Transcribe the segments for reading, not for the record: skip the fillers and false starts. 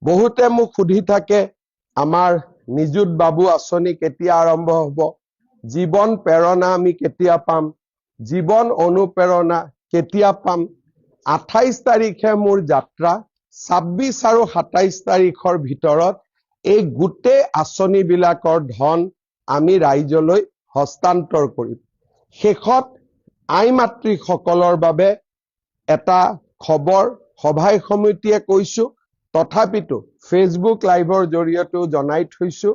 বহুতে মোক সুধি থাকে আমাৰ নিযুত বাবু আঁচনি কেতিয়া আৰম্ভ হ'ব, জীৱন প্ৰেৰণা আমি কেতিয়া পাম, জীৱন অনুপ্ৰেৰণা কেতিয়া পাম। 28 তাৰিখে মোৰ যাত্ৰা, 26 আৰু 27 তাৰিখৰ ভিতৰত এই গোটেই আঁচনিবিলাকৰ ধন আমি ৰাইজলৈ হস্তান্তৰ কৰিম। শেষত আই মাতৃসকলৰ বাবে এটা খবৰ সভাই সমিতিয়ে কৈছো, তথাপিতো ফেচবুক লাইভৰ জৰিয়তেও জনাই থৈছো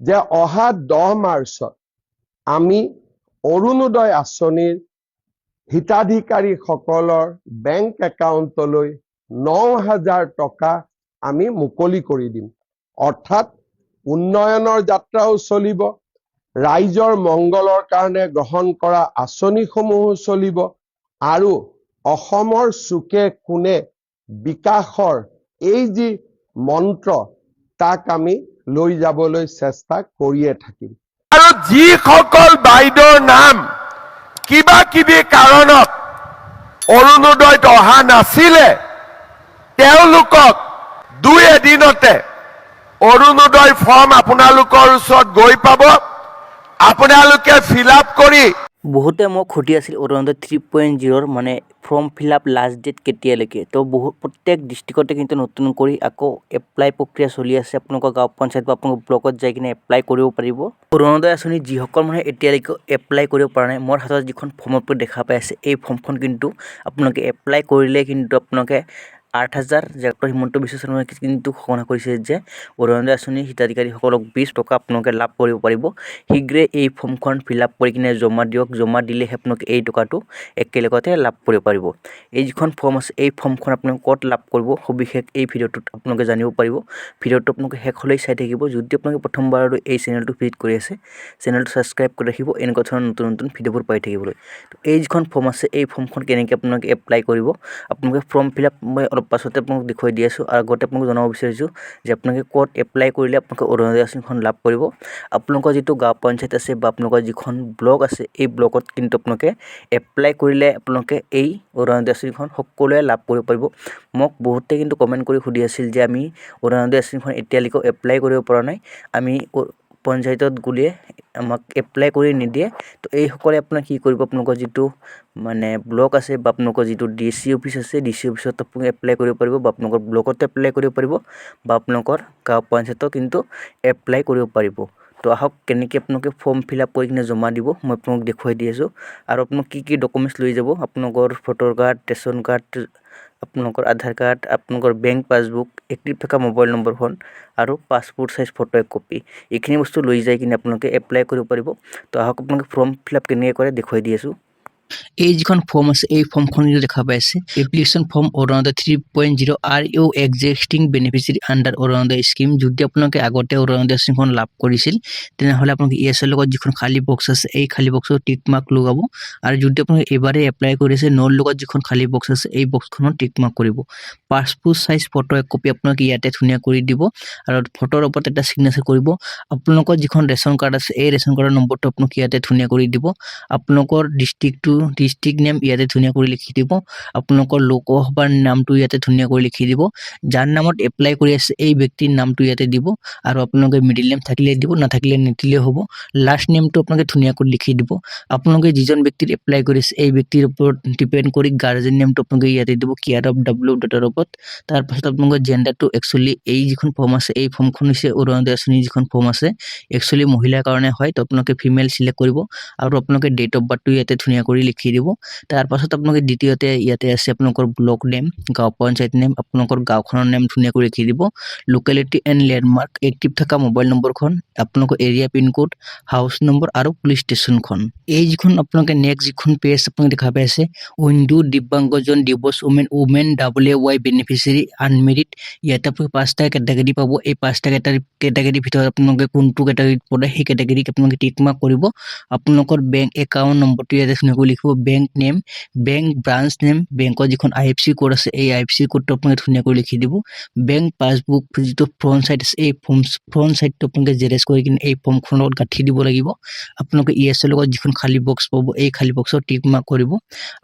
যে অহা 10 মাৰ্চত আমি অৰুণোদয় আঁচনিৰ হিতাধিকাৰীসকলৰ বেংক একাউণ্টলৈ 9,000 টকা আমি মুকলি কৰি দিম। অৰ্থাৎ উন্নয়নৰ যাত্ৰাও চলিব, ৰাইজৰ মংগলৰ কাৰণে গ্ৰহণ কৰা আঁচনিসমূহো চলিব আৰু অসমৰ চুকে কোণে বিকাশৰ এই যি মন্ত্ৰ তাক আমি লৈ যাবলৈ চেষ্টা কৰিয়ে থাকিম। আৰু যিসকল বাইদেউৰ নাম কিবা কিবি কাৰণত অৰুণোদয়ত অহা নাছিলে, তেওঁলোকক 2 এদিনতে অৰুণোদয় ফৰ্ম আপোনালোকৰ ওচৰত গৈ পাব, আপোনালোকে ফিল আপ কৰি। বহুতে মোক সুধি আছিল অৰুণোদয় 3.0 মানে form fill up last date কেতিয়ালৈকে। তো প্ৰত্যেক ডিষ্ট্ৰিক্টতে কিন্তু নতুন কৰি আকৌ এপ্লাই প্ৰক্ৰিয়া চলি আছে। আপোনালোকৰ গাঁও পঞ্চায়ত বা আপোনালোকৰ ব্লকত যাই কিনে এপ্লাই কৰিব পাৰিব। অৰুণোদয় আঁচনি যিসকল মানুহে এতিয়ালৈকে এপ্লাই কৰিব পৰা নাই, মোৰ হাতত যিখন ফৰ্মত দেখা পাই আছে, এই ফৰ্মখন কিন্তু আপোনালোকে এপ্লাই কৰিলে কিন্তু আপোনালোকে 8,000 ডক্টৰ হিমন্ত বিশ্ব শৰ্মাই কিন্তু ঘোষণা কৰিছে যে অৰুণোদয় আঁচনিৰ হিতাধিকাৰীসকলক 20 টকা আপোনালোকে লাভ কৰিব পাৰিব। শীঘ্ৰে এই ফৰ্মখন ফিল আপ কৰি কিনে জমা দিয়ক, জমা দিলেহে আপোনালোকে এই টকাটো একেলগতে লাভ কৰিব পাৰিব। এই যিখন ফৰ্ম আছে, এই ফৰ্মখন আপোনালোকে ক'ত লাভ কৰিব সবিশেষ এই ভিডিঅ'টোত আপোনালোকে জানিব পাৰিব। ভিডিঅ'টো আপোনালোকে শেষলৈ চাই থাকিব। যদি আপোনালোকে প্ৰথমবাৰলৈ এই চেনেলটো ভিজিট কৰি আছে, চেনেলটো ছাবস্ক্ৰাইব কৰি ৰাখিব এনেকুৱা ধৰণৰ নতুন নতুন ভিডিঅ'বোৰ পাই থাকিবলৈ। তো এই যিখন ফৰ্ম আছে, এই ফৰ্মখন কেনেকৈ আপোনালোকে এপ্লাই কৰিব, আপোনালোকে ফৰ্ম ফিল আপ মই অলপ পাছতে আপোনালোক দেখুৱাই দি আছোঁ। আৰু আগতে আপোনালোক জনাব বিচাৰিছোঁ যে আপোনালোকে ক'ত এপ্লাই কৰিলে আপোনালোকে অৰুণোদয় আঁচনিখন লাভ কৰিব। আপোনালোকৰ যিটো গাঁও পঞ্চায়ত আছে বা আপোনালোকৰ যিখন ব্লক আছে, এই ব্লকত কিন্তু আপোনালোকে এপ্লাই কৰিলে আপোনালোকে এই অৰুণোদয় আঁচনিখন সকলোৱে লাভ কৰিব পাৰিব। মোক বহুতে কিন্তু কমেণ্ট কৰি সুধি আছিল যে আমি অৰুণোদয় আঁচনিখন এতিয়ালৈকে এপ্লাই কৰিব পৰা নাই, আমি পঞ্চায়তত গ'লে আমাক এপ্লাই কৰি নিদিয়ে। তো এইসকলে আপোনাৰ কি কৰিব, আপোনালোকৰ যিটো মানে ব্লক আছে বা আপোনালোকৰ যিটো DC অফিচ আছে, DC অফিচত আপুনি এপ্লাই কৰিব পাৰিব বা আপোনালোকৰ ব্লকত এপ্লাই কৰিব পাৰিব বা আপোনালোকৰ গাঁও পঞ্চায়তত কিন্তু এপ্লাই কৰিব পাৰিব। তো আহক কেনেকৈ আপোনালোকে ফৰ্ম ফিল আপ কৰি কিনে জমা দিব মই আপোনালোক দেখুৱাই দি আছোঁ। আৰু আপোনালোক কি কি ডকুমেণ্টছ লৈ যাব, আপোনালোকৰ ভোটাৰ কাৰ্ড, ৰেচন কাৰ্ড, আপোনালোকৰ আধাৰ কাৰ্ড, আপোনালোকৰ বেংক পাছবুক, এক্টিভ থকা মোবাইল নম্বৰখন আৰু পাছপোৰ্ট চাইজ ফটো এক কপি, এইখিনি বস্তু লৈ যাই কিনে আপোনালোকে এপ্লাই কৰিব পাৰিব। তো আহক আপোনালোকে ফৰ্ম ফিল আপ কেনেকৈ কৰে দেখুৱাই দি আছোঁ। এই যিখন ফৰ্ম আছে, এই ফৰ্মখন যদি দেখা পাই আছে, application form Arunodoi 3.0 are you existing beneficiary under Arunodoi scheme. যদি আপোনালোকে আগতে অৰুণোদয় আঁচনিখন লাভ কৰিছিল, তেনেহ'লে আপোনালোকে ইয়েছৰ লগত যিখন খালী বক্স আছে, এই খালী বক্সত টিক মাৰ্ক লগাব। আৰু যদি আপোনালোকে এবাৰে এপ্লাই কৰিছে, নোৰ লগত যিখন খালী বক্স আছে, এই বক্সখনত টিক মাৰ্ক কৰিব। পাছপোৰ্ট চাইজ ফটো এক কপি আপোনালোকে ইয়াতে ধুনীয়া কৰি দিব আৰু ফটোৰ ওপৰত এটা চিগনেচাৰ কৰিব। আপোনালোকৰ যিখন ৰেচন কাৰ্ড আছে, এই ৰেচন কাৰ্ডৰ নম্বৰটো আপোনালোকে ইয়াতে ধুনীয়া কৰি দিব। আপোনালোকৰ ডিষ্ট্ৰিক্ট নেম ইয়াতে ধুনীয়া কৰি লিখি দিব। আপোনালোকৰ লোকসভাৰ নামটো ইয়াতে ধুনীয়া কৰি লিখি দিব। যাৰ নামত এপ্লাই কৰি আছে, এই ব্যক্তিৰ নামটো ইয়াতে দিব আৰু আপোনালোকে মিডিল নেম থাকিলে দিব, নাথাকিলে নিদিলেও হ'ব। লাষ্ট নেমটো আপোনালোকে ধুনীয়া কৰি লিখি দিব। আপোনালোকে যিজন ব্যক্তিৰ এপ্লাই কৰিছে, এই ব্যক্তিৰ ওপৰত ডিপেণ্ড কৰি গাৰ্জেন নেমটো আপোনালোকে ইয়াতে দিব, কেয়াৰ অফ W ডটৰ ওপৰত। তাৰপাছত আপোনালোকৰ জেণ্ডাৰটো একচুৱেলি এই যিখন ফৰ্ম আছে, এই ফৰ্মখন হৈছে অৰুণোদয় আঁচনিৰ যিখন ফৰ্ম আছে, একচুৱেলি মহিলাৰ কাৰণে হয়। তো আপোনালোকে ফিমেল চিলেক্ট কৰিব আৰু আপোনালোকে ডেট অফ বাৰ্থটো ইয়াতে ধুনীয়া কৰি লিখি দিব। তাৰপাছত আপোনালোকে দ্বিতীয়তে ইয়াতে আছে আপোনালোকৰ ব্লক নেম, গাঁও পঞ্চায়ত নেম, আপোনালোকৰ গাঁওখনৰ নেম ধুনীয়া কৰি লিখি দিব। লোকেলিটি এণ্ড লেণ্ডমাৰ্ক, এক্টিভ থকা মোবাইল নম্বৰখন, আপোনালোকৰ এৰিয়া পিনক'ড, হাউচ নম্বৰ আৰু পুলিচ ষ্টেচনখন। এই যিখন আপোনালোকে নেক্সট যিখন পেজ আপোনালোকে দেখা পাই আছে, উইণ্ডো দিব্যাংগজন divorced women WY beneficiary unmarried, ইয়াতে আপোনালোকে 5টা কেটেগৰী পাব। এই 5টা কেটেগৰীৰ ভিতৰত আপোনালোকে কোনটো কেটেগৰীত পৰে, সেই কেটেগৰীক আপোনালোকে টিক মাৰ্ক কৰিব। আপোনালোকৰ বেংক একাউণ্ট নম্বৰটো ইয়াতে ধুনীয়াকৈ লিখিব। লিখিব bank name, bank branch name, বেংকৰ যিখন IFC কোড আছে এই IFC কোডটো আপোনালোকে ধুনীয়াকৈ লিখি দিব। বেংক পাছবুক যিটো ফ্ৰণ্ট সাইড আছে এই ফ্ৰণ্ট সাইডটো আপোনালোকে জেৰেক্স কৰি কিনে এই ফৰ্মখনৰ লগত গাঁঠি দিব লাগিব। আপোনালোকে ইয়েছৰ লগত যিখন খালী বক্স পাব এই খালী বক্সত টিক মাৰ্ক কৰিব।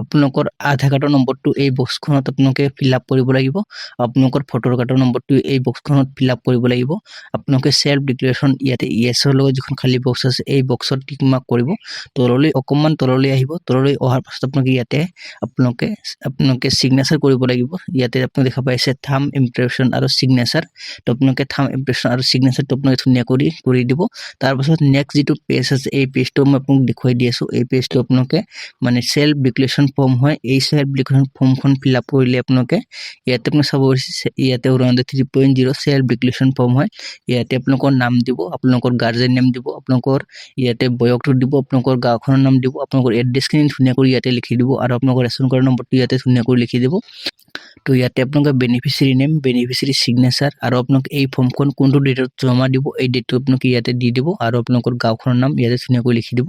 আপোনালোকৰ আধাৰ কাৰ্ডৰ নম্বৰটো এই বক্সখনত আপোনালোকে ফিল আপ কৰিব লাগিব। আপোনালোকৰ ভোটাৰ কাৰ্ডৰ নম্বৰটো এই বক্সখনত ফিল আপ কৰিব লাগিব। আপোনালোকে সেলফ ডিক্লেৰেশ্যন ইয়াতে ইয়েছৰ লগত যিখন খালী বক্স আছে এই বক্সত টিক মাৰ্ক কৰিব। তললৈ অকণমান তললৈ আহিব। তললৈ অহাৰ পাছত আপোনালোকে ইয়াতে আপোনালোকে সিগনেচাৰ কৰিব লাগিব। ইয়াতে আপোনালোকে দেখা পাইছে থাম ইমপ্ৰেছন আৰু সিগনেচাৰ। তো আপোনালোকে থাম ইমপ্ৰেছন আৰু সিগনেচাৰটো আপোনালোকে ধুনীয়া কৰি দিব। তাৰপাছত নেক্সট যিটো পেজ আছে এই পেজটো মই আপোনাক দেখুৱাই দি আছোঁ। এই পেজটো আপোনালোকে মানে সেলফ ডিক্লেৰেশ্যন ফৰ্ম হয়। এই সেলফ ডিক্লেৰেশ্যন ফৰ্মখন ফিল আপ কৰিলে আপোনালোকে ইয়াতে আপোনাক চাব পাৰিছে ইয়াতে অৰুণোদয় 3.0 সেলফ ডিক্লেৰেশ্যন ফৰ্ম হয়। ইয়াতে আপোনালোকৰ নাম দিব, আপোনালোকৰ গাৰ্জেন নেম দিব, আপোনালোকৰ ইয়াতে বয়সটো দিব, আপোনালোকৰ গাঁওখনৰ নাম দিব, আপোনালোকৰ এড্ৰেছখিনি ধুনীয়াকৈ ইয়াতে লিখি দিব আৰু আপোনালোকৰ ৰেচন কাৰ্ডৰ নম্বৰটো ইয়াতে ধুনীয়াকৈ লিখি দিব। তো ইয়াতে আপোনালোকে বেনিফিচিয়াৰী নেম, বেনিফিচিয়াৰী সিগনেচাৰ আৰু আপোনালোকে এই ফৰ্মখন কোনটো ডেটত জমা দিব এই ডেটটো আপোনালোকে ইয়াতে দি দিব আৰু আপোনালোকৰ গাঁওখনৰ নাম ইয়াতে ধুনীয়াকৈ লিখি দিব।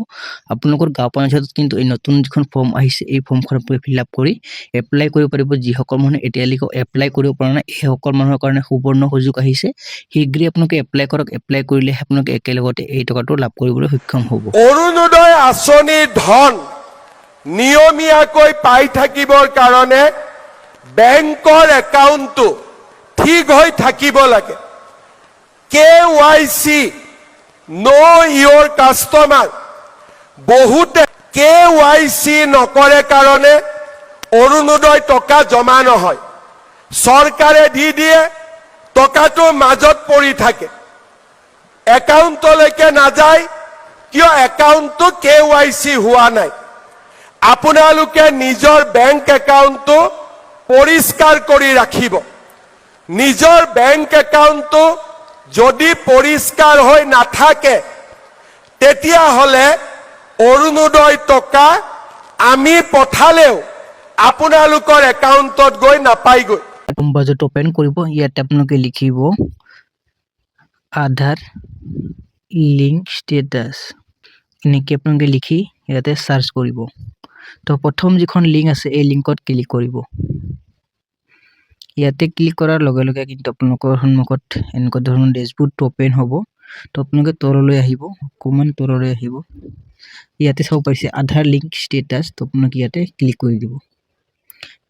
আপোনালোকৰ গাঁও পঞ্চায়তত কিন্তু এই নতুন যিখন ফৰ্ম আহিছে এই ফৰ্মখন আপোনালোকে ফিল আপ কৰি এপ্লাই কৰিব পাৰিব। যিসকল মানুহে এতিয়ালৈকে এপ্লাই কৰিব পৰা নাই সেইসকল মানুহৰ কাৰণে সুবৰ্ণ সুযোগ আহিছে। শীঘ্ৰে আপোনালোকে এপ্লাই কৰক। এপ্লাই কৰিলে আপোনালোকে একেলগতে এই টকাটো লাভ কৰিবলৈ সক্ষম হ'ব। অৰুণোদয় আঁচনিৰ ধন নিয়মীয়াকৈ পাই থাকিবৰ কাৰণে বেংকৰ একাউণ্টটো ঠিক হৈ থাকিব লাগে। KYC know your customer বহুতে KYC নকৰে কাৰণে অৰুণোদয় টকা জমা নহয়। চৰকাৰে দি দিয়ে টকাটো মাজত পৰি থাকে, একাউণ্টলৈকে নাযায়। কিয়? একাউণ্টটো KYC হোৱা নাই। আপোনালোকে নিজৰ বেংক একাউণ্টটো পৰিষ্কাৰ কৰি ৰাখিব। নিজৰ বেংক একাউণ্টটো যদি পৰিষ্কাৰ হৈ নাথাকে তেতিয়াহ'লে অৰুণোদয় টকা আমি পঠালেও আপোনালোকৰ একাউণ্টত গৈ নাপায়গৈ। বাজেট ওপেন কৰিব। ইয়াতে আপোনালোকে লিখিব আধাৰ লিংক ষ্টেটাছ। এনেকৈ আপোনালোকে লিখি ইয়াতে সাৰ্চ কৰিব। তো প্ৰথম যিখন লিংক আছে এই লিংকত ক্লিক কৰিব। ইয়াতে ক্লিক কৰাৰ লগে লগে কিন্তু আপোনালোকৰ সন্মুখত এনেকুৱা ধৰণৰ ডেছবৰ্ডটো ওপেন হ'ব। তো আপোনালোকে তললৈ আহিব, অকণমান তললৈ আহিব। ইয়াতে চাব পাৰিছে আধাৰ লিংক ষ্টেটাছ। তো আপোনালোকে ইয়াতে ক্লিক কৰি দিব।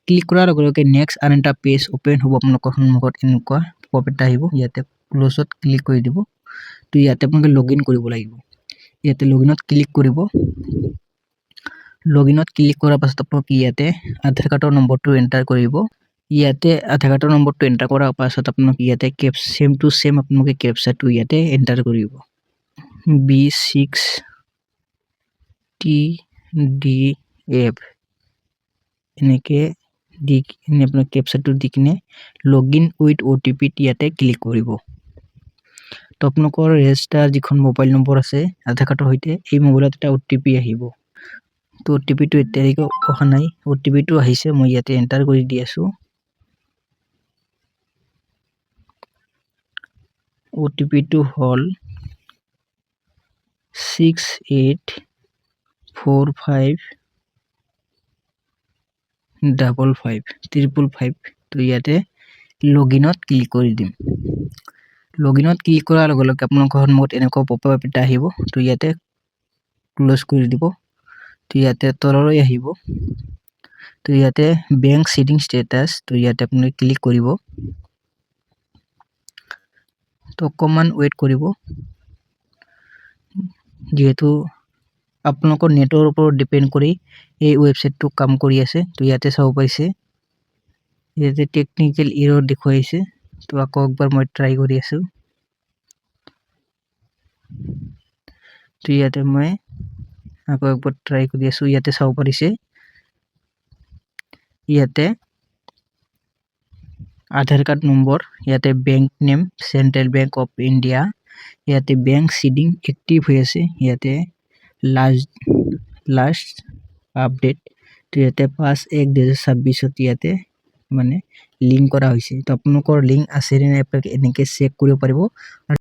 ক্লিক কৰাৰ লগে লগে নেক্সট আন এটা পেজ ওপেন হ'ব। আপোনালোকৰ সন্মুখত এনেকুৱা পপ এটা আহিব। ইয়াতে ক্ল'জত ক্লিক কৰি দিব। তো ইয়াতে আপোনালোকে লগইন কৰিব লাগিব। ইয়াতে লগইনত ক্লিক কৰিব। লগইনত ক্লিক কৰাৰ পাছত আপোনালোকে ইয়াতে আধাৰ কাৰ্ডৰ নম্বৰটো এণ্টাৰ কৰিব। ইয়াতে আধাৰ কাৰ্ডৰ নম্বৰটো এণ্টাৰ কৰাৰ পাছত আপোনালোকে ইয়াতে সেম টু সেম আপোনালোকে কেপচাটো ইয়াতে এণ্টাৰ কৰিব। B6TDF এনেকৈ দি কিনে আপোনাৰ কেপচাটো দি কিনে লগইন উইথ OTP ইয়াতে ক্লিক কৰিব। তো আপোনালোকৰ ৰেজিষ্টাৰ যিখন মোবাইল নম্বৰ আছে আধাৰ কাৰ্ডৰ সৈতে এই মোবাইলত এটা OTP আহিব। তো OTPটো এতিয়ালৈকে অহা নাই। OTPটো আহিছে, মই ইয়াতে এণ্টাৰ কৰি দি আছোঁ। OTPটো হ'ল 684555 তো ইয়াতে লগইনত ক্লিক কৰি দিম। লগইনত ক্লিক কৰাৰ লগে লগে আপোনালোকৰ সন্মুখত এনেকুৱা পপআপ এটা আহিব। তো ইয়াতে ক্লোজ কৰি দিব। তো ইয়াতে তললৈ আহিব। তো ইয়াতে বেংক সিডিং ষ্টেটাছ। তো ইয়াতে আপুনি ক্লিক কৰিব। তো অকণমান ৱেইট কৰিব, যিহেতু আপোনালোকৰ নেটৰ ওপৰত ডিপেণ্ড কৰি এই ৱেবছাইটটো কাম কৰি আছে। তো ইয়াতে চাব পাৰিছে ইয়াতে টেকনিকেল এৰৰ দেখুৱাইছে। তো আকৌ একবাৰ মই ট্ৰাই কৰি আছোঁ। তো ইয়াতে মই আকৌ একবাৰ ট্ৰাই কৰি আছোঁ। ইয়াতে চাব পাৰিছে ইয়াতে আধাৰ কাৰ্ড নম্বৰ, ইয়াতে bank name central bank of India, ইয়াতে বেংক সিডিং এক্টিভ হৈ আছে। ইয়াতে লাষ্ট আপডেট। তো ইয়াতে 5/1/2026 ইয়াতে মানে লিংক কৰা হৈছে। তো আপোনালোকৰ লিংক আছে নে নাই আপোনালোকে এনেকৈ চেক কৰিব পাৰিব।